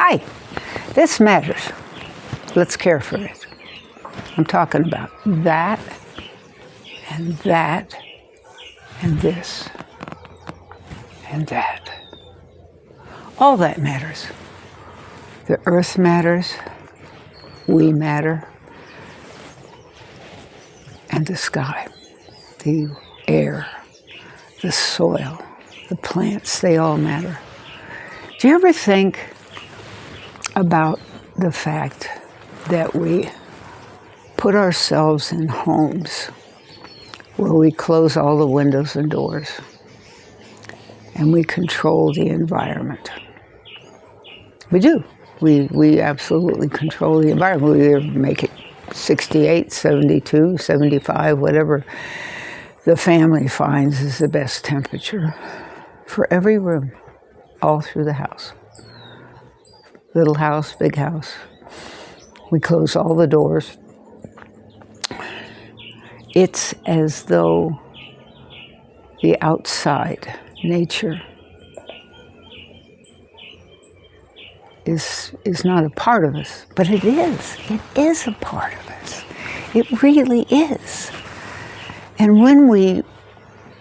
Hi, this matters. Let's care for it. I'm talking about that, and that, and this, and that. All that matters. The earth matters, we matter, and the sky, the air, the soil, the plants, they all matter. Do you ever think about the fact that we put ourselves in homes where we close all the windows and doors and we control the environment? We do. We absolutely control the environment. We either make it 68, 72, 75, whatever the family finds is the best temperature for every room, all through the house. Little house, big house. We close all the doors. It's as though the outside, nature, is not a part of us, but it is. It is a part of us. It really is. And when we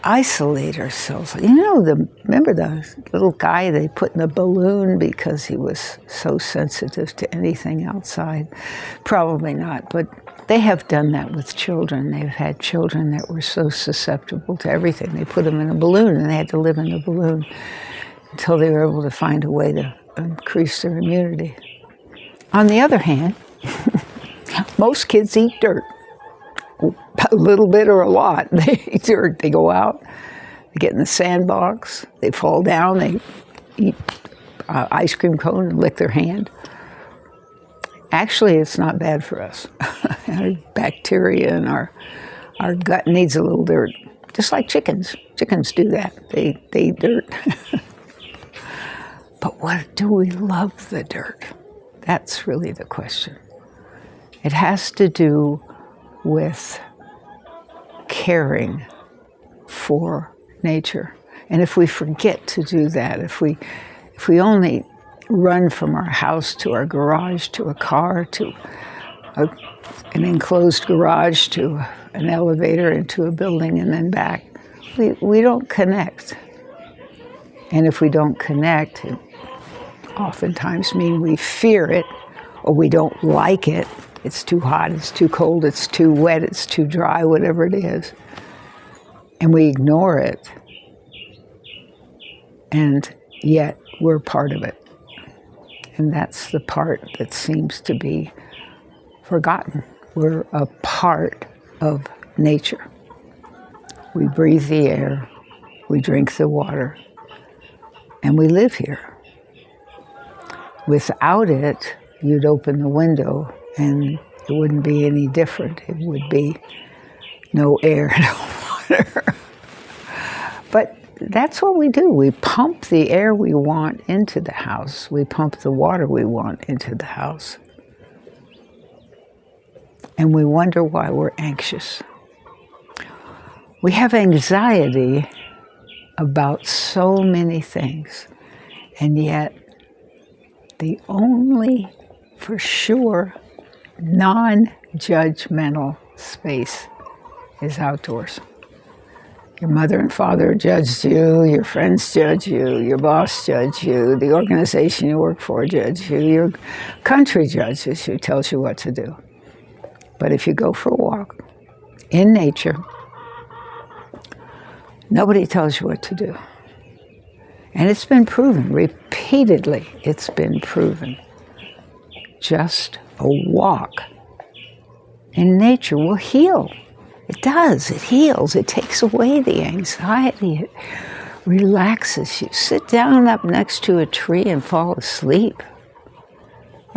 isolate ourselves, remember the little guy they put in a balloon because he was so sensitive to anything outside? Probably not, but they have done that with children. They've had children that were so susceptible to everything. They put them in a balloon and they had to live in a balloon until they were able to find a way to increase their immunity. On the other hand, most kids eat dirt. A little bit or a lot. They eat dirt. They go out, they get in the sandbox, they fall down, they eat ice cream cone and lick their hand. Actually, it's not bad for us. Our bacteria and our gut needs a little dirt. Just like chickens. Chickens do that. They eat dirt. But what do we love the dirt? That's really the question. It has to do with caring for nature. And if we forget to do that, if we only run from our house to our garage to a car to an enclosed garage to an elevator into a building and then back, we don't connect. And if we don't connect, it oftentimes means we fear it or we don't like it. It's too hot, it's too cold, it's too wet, it's too dry, whatever it is. And we ignore it. And yet we're part of it. And that's the part that seems to be forgotten. We're a part of nature. We breathe the air, we drink the water, and we live here. Without it, you'd open the window and it wouldn't be any different. It would be no air, no water. But that's what we do. We pump the air we want into the house. We pump the water we want into the house. And we wonder why we're anxious. We have anxiety about so many things, and yet the only, for sure, non-judgmental space is outdoors. Your mother and father judged you, your friends judge you, your boss judge you, the organization you work for judge you, your country judges you, tells you what to do. But if you go for a walk in nature, nobody tells you what to do. And it's been proven, repeatedly, it's been proven. Just a walk in nature will heal. It does, it heals, it takes away the anxiety, it relaxes you. Sit down up next to a tree and fall asleep.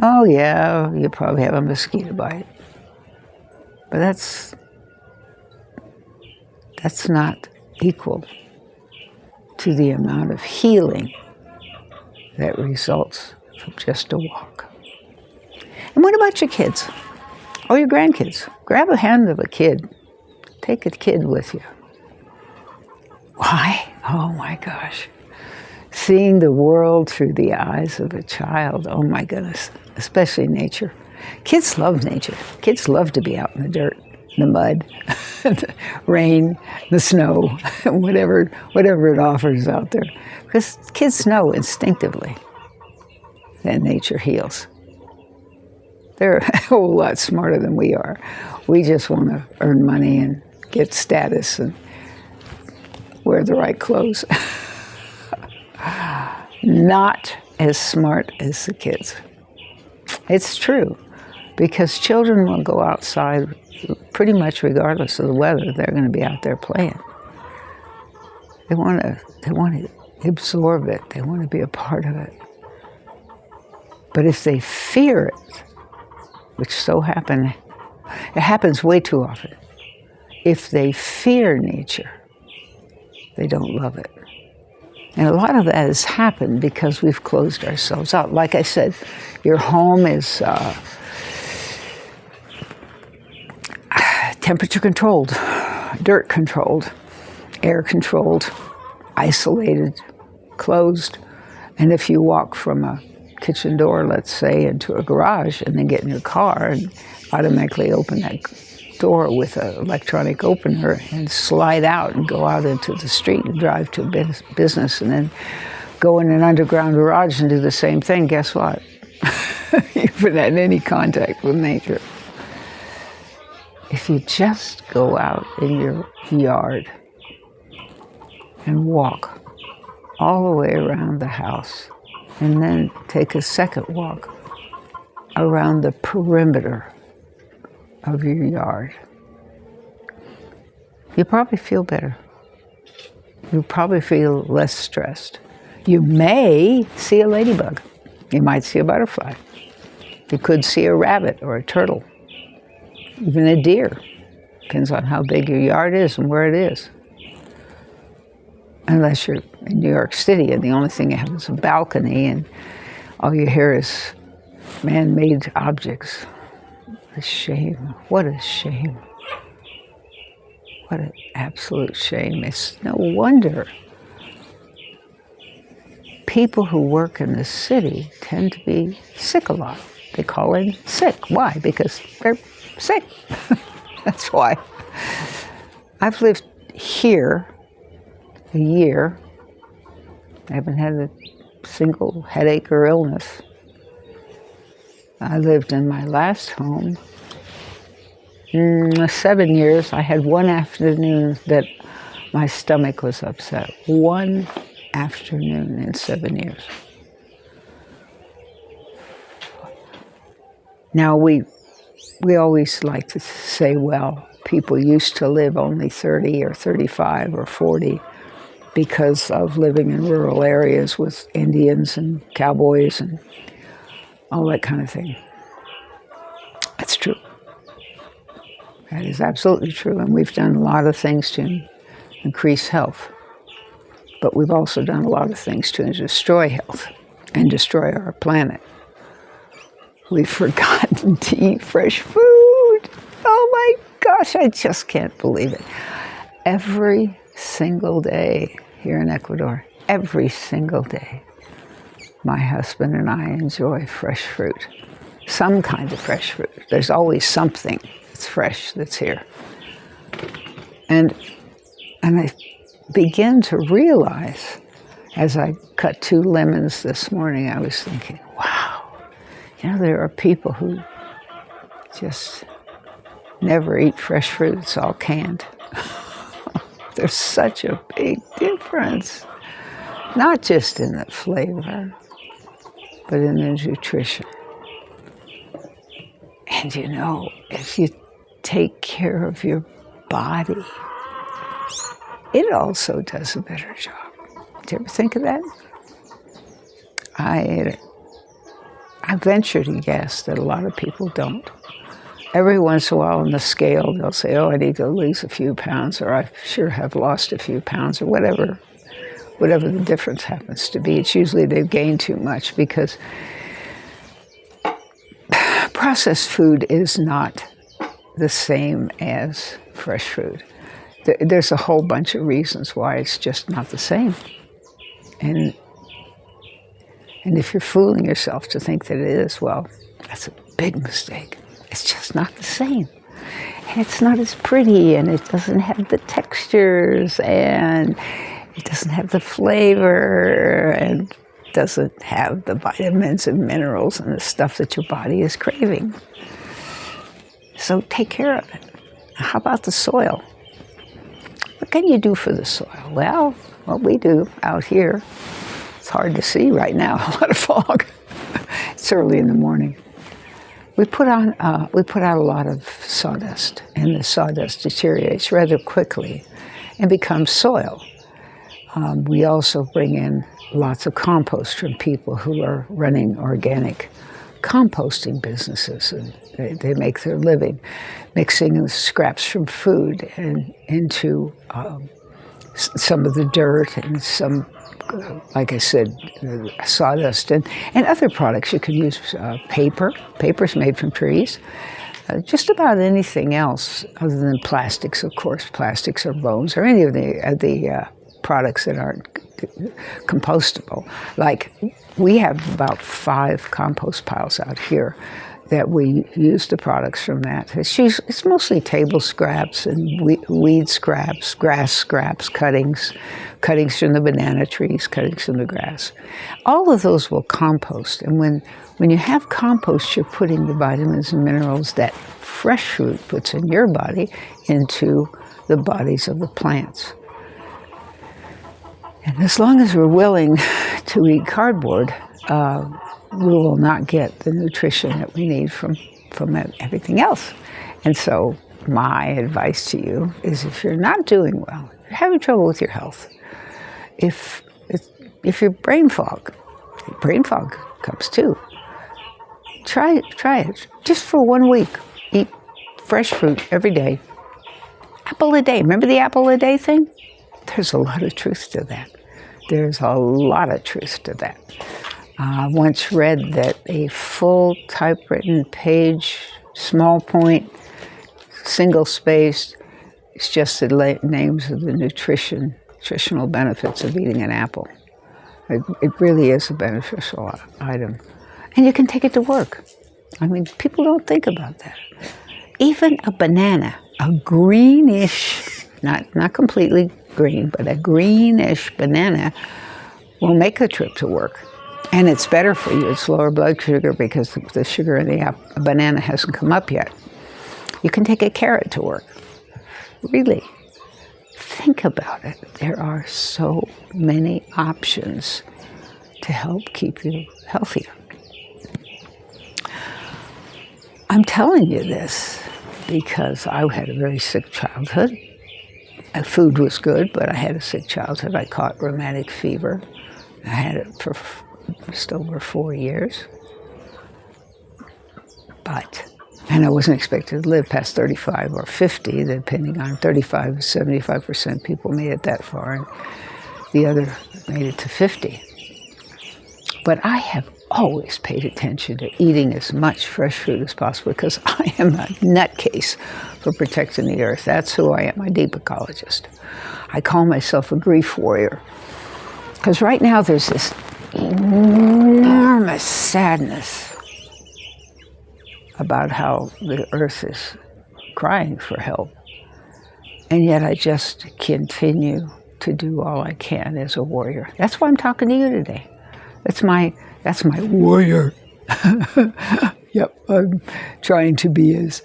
Oh yeah, you probably have a mosquito bite. But that's not equal to the amount of healing that results from just a walk. And what about your kids or your grandkids? Grab a hand of a kid. Take a kid with you. Why? Oh my gosh. seeing the world through the eyes of a child. Oh my goodness, especially nature. Kids love nature. Kids love to be out in the dirt, the mud, the rain, the snow, whatever it offers out there. Because kids know instinctively that nature heals. They're a whole lot smarter than we are. We just want to earn money and get status and wear the right clothes. Not as smart as the kids. It's true, because children will go outside pretty much regardless of the weather. They're going to be out there playing. They want to absorb it. They want to be a part of it. But if they fear it, which it happens way too often. If they fear nature, they don't love it. And a lot of that has happened because we've closed ourselves out. Like I said, your home is temperature controlled, dirt controlled, air controlled, isolated, closed. And if you walk from a kitchen door, let's say, into a garage and then get in your car and automatically open that door with an electronic opener and slide out and go out into the street and drive to a business and then go in an underground garage and do the same thing, guess what? You haven't had any contact with nature. If you just go out in your yard and walk all the way around the house, and then take a second walk around the perimeter of your yard, you probably feel better. You probably feel less stressed. You may see a ladybug. You might see a butterfly. You could see a rabbit or a turtle, even a deer. Depends on how big your yard is and where it is. Unless you're in New York City and the only thing you have is a balcony and all you hear is man-made objects. A shame. What a shame. What an absolute shame. It's no wonder people who work in the city tend to be sick a lot. They call in sick. Why? Because they're sick. That's why. I've lived here a year. I haven't had a single headache or illness. I lived in my last home 7 years. I had one afternoon that my stomach was upset. One afternoon in 7 years. Now we always like to say, well, people used to live only 30 or 35 or 40 because of living in rural areas with Indians and cowboys and all that kind of thing. That's true. That is absolutely true. And we've done a lot of things to increase health. But we've also done a lot of things to destroy health and destroy our planet. We've forgotten to eat fresh food. Oh my gosh, I just can't believe it. Every single day here in Ecuador, every single day, my husband and I enjoy fresh fruit. Some kind of fresh fruit. There's always something that's fresh that's here. And I begin to realize, as I cut 2 lemons this morning, I was thinking, wow, there are people who just never eat fresh fruit. It's all canned. There's such a big difference, not just in the flavor, but in the nutrition. And if you take care of your body, it also does a better job. Did you ever think of that? I venture to guess that a lot of people don't. Every once in a while on the scale, they'll say, oh, I need to lose a few pounds, or I sure have lost a few pounds, or whatever the difference happens to be. It's usually they've gained too much, because processed food is not the same as fresh food. There's a whole bunch of reasons why it's just not the same. And And if you're fooling yourself to think that it is, well, that's a big mistake. It's just not the same. And it's not as pretty, and it doesn't have the textures, and it doesn't have the flavor, and doesn't have the vitamins and minerals and the stuff that your body is craving. So take care of it. How about the soil? What can you do for the soil? Well, what we do out here, it's hard to see right now, a lot of fog. It's early in the morning. We put out a lot of sawdust, and the sawdust deteriorates rather quickly and becomes soil. We also bring in lots of compost from people who are running organic composting businesses, and they make their living mixing the scraps from food and into some of the dirt and some, like I said, sawdust and other products. You can use paper. Paper's made from trees. Just about anything else other than plastics, of course. Plastics or bones or any of the products that aren't compostable. Like, we have about 5 compost piles out here that we use the products from that. It's mostly table scraps and weed scraps, grass scraps, cuttings from the banana trees, cuttings from the grass. All of those will compost. And when you have compost, you're putting the vitamins and minerals that fresh fruit puts in your body into the bodies of the plants. And as long as we're willing to eat cardboard, we will not get the nutrition that we need from everything else. And so my advice to you is, if you're not doing well, if you're having trouble with your health, if you're brain fog comes too, try it just for 1 week. Eat fresh fruit every day. Apple a day. Remember the apple a day thing? There's a lot of truth to that. There's a lot of truth to that. I once read that a full typewritten page, small point, single-spaced, it's just the names of the nutritional benefits of eating an apple. It really is a beneficial item. And you can take it to work. I mean, people don't think about that. Even a banana, a greenish, not completely green, but a greenish banana will make the trip to work. And it's better for you. It's lower blood sugar because the sugar in the banana hasn't come up yet. You can take a carrot to work. Really, think about it. There are so many options to help keep you healthier. I'm telling you this because I had a very sick childhood. Food was good, but I had a sick childhood. I caught rheumatic fever. I had it for just over 4 years. And I wasn't expected to live past 35 or 50, depending on 35, 75% people made it that far, and the other made it to 50. But I have always paid attention to eating as much fresh food as possible because I am a nutcase for protecting the earth. That's who I am, a deep ecologist. I call myself a grief warrior because right now there's this enormous sadness about how the earth is crying for help. And yet I just continue to do all I can as a warrior. That's why I'm talking to you today. That's my warrior. Yep, I'm trying to be as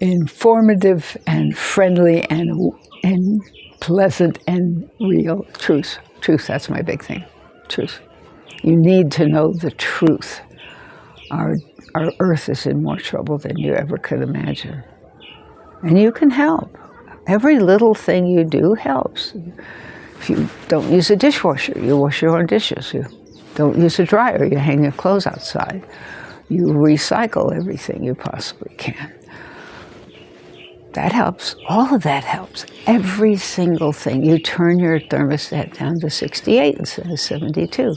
informative and friendly and pleasant and real. Truth, that's my big thing. Truth. You need to know the truth. Our earth is in more trouble than you ever could imagine. And you can help. Every little thing you do helps. If you don't use a dishwasher, you wash your own dishes. You don't use a dryer, you hang your clothes outside. You recycle everything you possibly can. That helps. All of that helps. Every single thing. You turn your thermostat down to 68 instead of 72.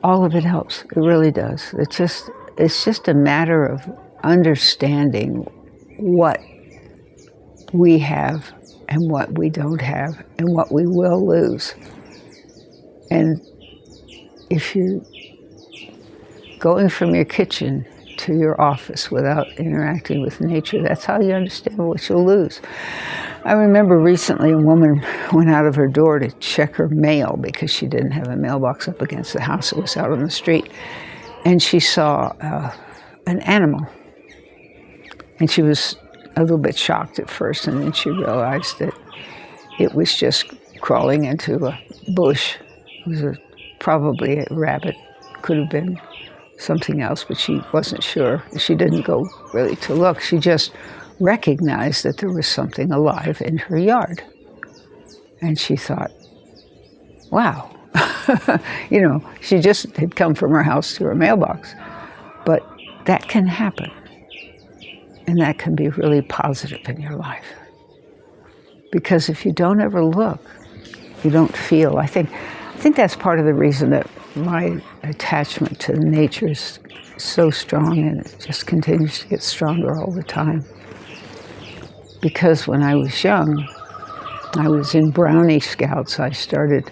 All of it helps. It really does. It's just a matter of understanding what we have and what we don't have and what we will lose. And if you going from your kitchen to your office without interacting with nature, that's how you understand what you'll lose. I remember recently a woman went out of her door to check her mail because she didn't have a mailbox up against the house. It was out on the street. And she saw an animal. And she was a little bit shocked at first, and then she realized that it was just crawling into a bush. It was probably a rabbit, could have been something else, but she wasn't sure. She didn't go really to look. She just recognized that there was something alive in her yard. And she thought, wow. You know, she just had come from her house to her mailbox. But that can happen. And that can be really positive in your life. Because if you don't ever look, you don't feel. I think that's part of the reason that my attachment to nature is so strong, and it just continues to get stronger all the time. Because when I was young, I was in Brownie Scouts. I started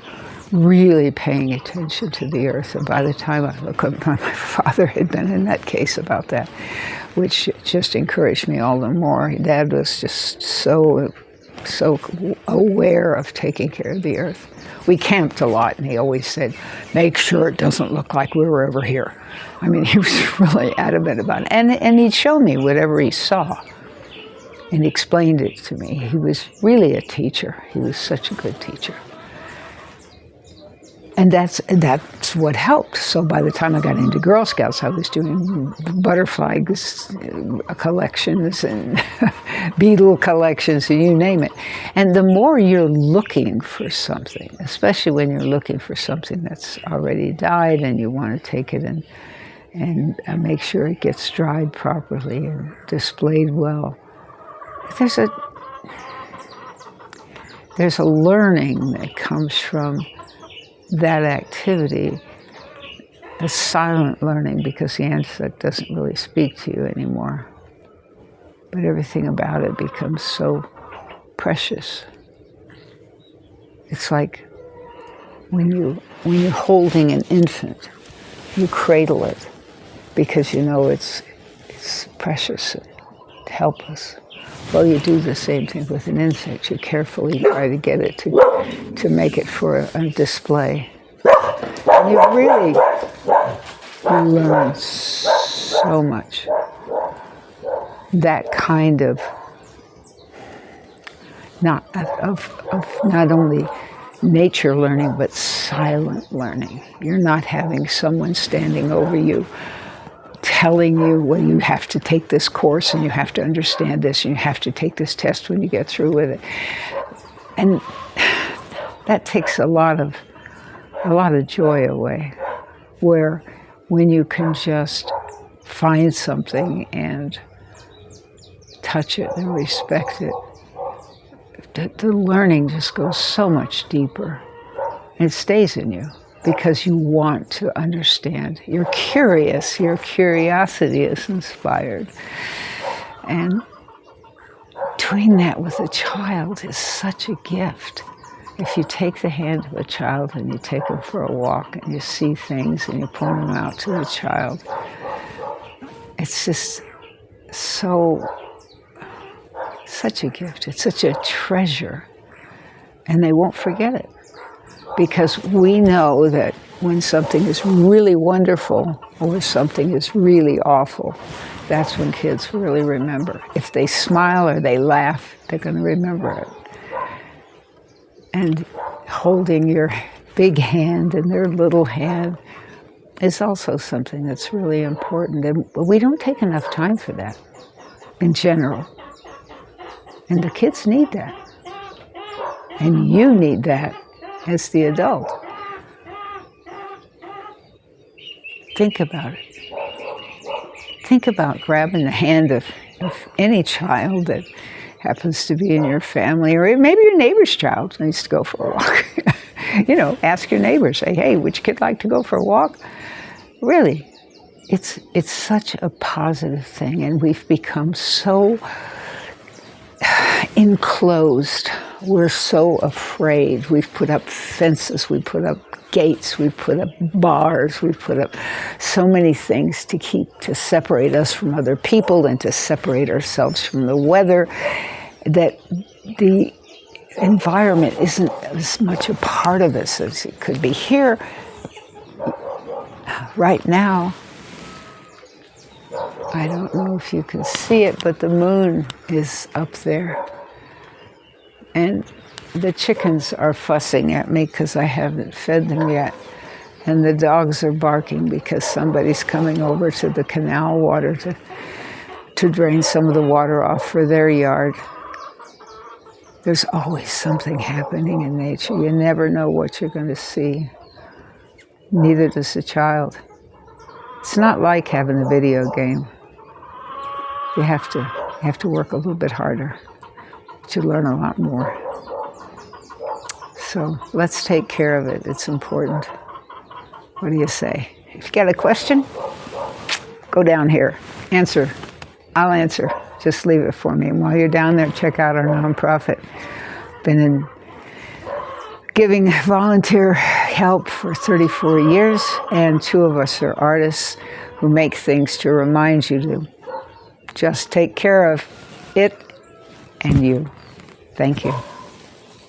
really paying attention to the earth. And by the time I look up, my father had been a nutcase about that, which just encouraged me all the more. Dad was just so aware of taking care of the earth. We camped a lot, and he always said, make sure it doesn't look like we were ever here. I mean, he was really adamant about it. And he'd show me whatever he saw and explained it to me. He was really a teacher. He was such a good teacher. And that's what helped. So by the time I got into Girl Scouts, I was doing butterfly collections and beetle collections, and you name it. And the more you're looking for something, especially when you're looking for something that's already died and you want to take it and make sure it gets dried properly and displayed well, there's a learning that comes from that activity, a silent learning, because the insect doesn't really speak to you anymore. But everything about it becomes so precious. It's like when you're holding an infant, you cradle it because you know it's precious and helpless. Well, you do the same thing with an insect. You carefully try to get it to make it for a display. And you really learn so much. That kind of not only nature learning, but silent learning. You're not having someone standing over you telling you, well, you have to take this course and you have to understand this and you have to take this test when you get through with it. And that takes a lot of joy away, where when you can just find something and touch it and respect it, the learning just goes so much deeper. It stays in you because you want to understand. You're curious. Your curiosity is inspired. And doing that with a child is such a gift. If you take the hand of a child and you take them for a walk and you see things and you point them out to the child, it's just such a gift. It's such a treasure. And they won't forget it. Because we know that when something is really wonderful or something is really awful, that's when kids really remember. If they smile or they laugh, they're going to remember it. And holding your big hand in their little hand is also something that's really important. And we don't take enough time for that in general. And the kids need that. And you need that as the adult. Think about it. Think about grabbing the hand of any child that happens to be in your family, or maybe your neighbor's child needs to go for a walk. Ask your neighbor, say, hey, would your kid like to go for a walk? Really, it's such a positive thing, and we've become so enclosed We're so afraid. We've put up fences, we put up gates, we put up bars, we put up so many things to separate us from other people and to separate ourselves from the weather, that the environment isn't as much a part of us as it could be. Here, right now, I don't know if you can see it, but the moon is up there. And the chickens are fussing at me because I haven't fed them yet. And the dogs are barking because somebody's coming over to the canal water to drain some of the water off for their yard. There's always something happening in nature. You never know what you're going to see. Neither does a child. It's not like having a video game. You have to work a little bit harder, but you learn a lot more. So let's take care of it. It's important. What do you say? If you got a question, go down here. Answer. I'll answer. Just leave it for me. And while you're down there, check out our nonprofit. Been giving volunteer help for 34 years, and 2 of us are artists who make things to remind you to just take care of it and you. Thank you.